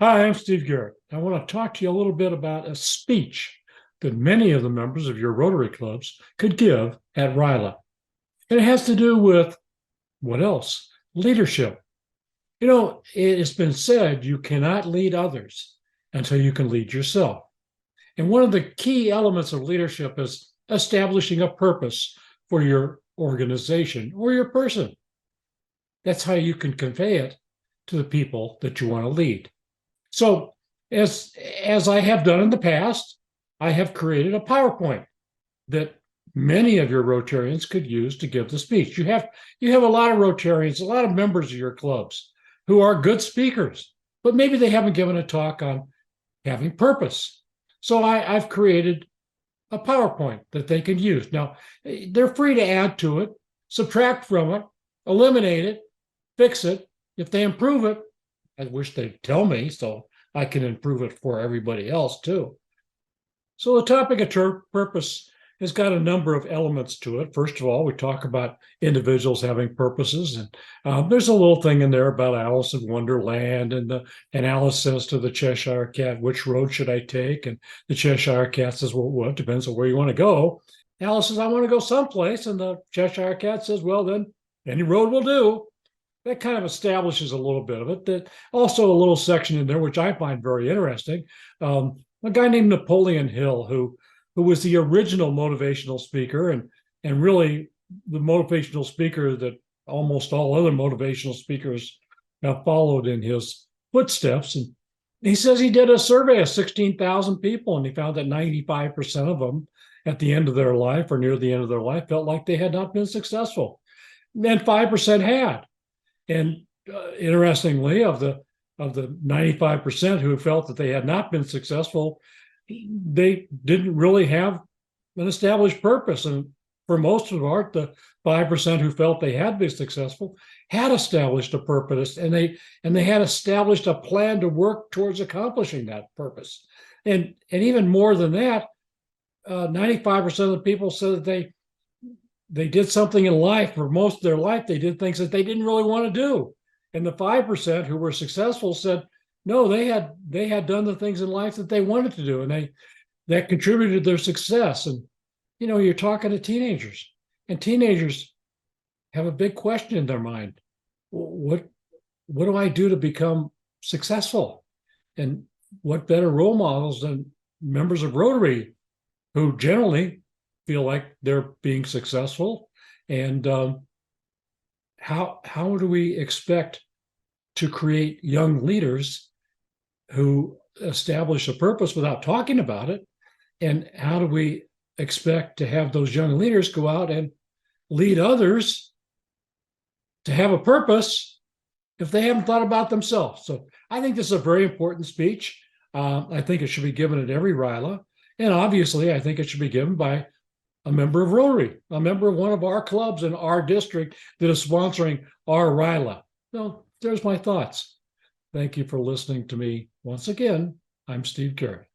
Hi, I'm Steve Garrett. I want to talk to you a little bit about a speech that many of the members of your Rotary clubs could give at RILA. And it has to do with what else? Leadership. You know, it has been said you cannot lead others until you can lead yourself. And one of the key elements of leadership is establishing a purpose for your organization or your person. That's how you can convey it to the people that you want to lead. So, as as I have done in the past, I have created a PowerPoint that many of your Rotarians could use to give the speech. You have a lot of Rotarians, a lot of members of your clubs who are good speakers, but maybe they haven't given a talk on having purpose. So I've created a PowerPoint that they can use. Now, they're free to add to it, subtract from it, eliminate it, fix it. If they improve it, I wish they'd tell me so I can improve it for everybody else too. So the topic of purpose has got a number of elements to it. First of all, we talk about individuals having purposes, and there's a little thing in there about Alice in Wonderland, and Alice says to the Cheshire Cat, "Which road should I take?" And the Cheshire Cat says, "Well, it depends on where you want to go." Alice says, "I want to go someplace," and the Cheshire Cat says, "Well, then any road will do." That kind of establishes a little bit of it. That also a little section in there, which I find very interesting. A guy named Napoleon Hill, who was the original motivational speaker, and really the motivational speaker that almost all other motivational speakers have followed in his footsteps. And he says he did a survey of 16,000 people, and he found that 95% of them at the end of their life or near the end of their life felt like they had not been successful. And 5% had. And interestingly, of the 95% who felt that they had not been successful, they didn't really have an established purpose. And for most of art, the 5% who felt they had been successful had established a purpose, and they had established a plan to work towards accomplishing that purpose. And even more than that, 95% of the people said that they did something in life. For most of their life, they did things that they didn't really want to do. And the 5% who were successful said, no, they had done the things in life that they wanted to do, and that contributed to their success. And you're talking to teenagers, and teenagers have a big question in their mind. What do I do to become successful? And what better role models than members of Rotary, who generally feel like they're being successful? And how do we expect to create young leaders who establish a purpose without talking about it? And how do we expect to have those young leaders go out and lead others to have a purpose if they haven't thought about themselves? So I think this is a very important speech. I think it should be given at every RILA. And obviously, I think it should be given by a member of Rotary, a member of one of our clubs in our district that is sponsoring our RILA. So there's my thoughts. Thank you for listening to me once again. I'm Steve Garrett.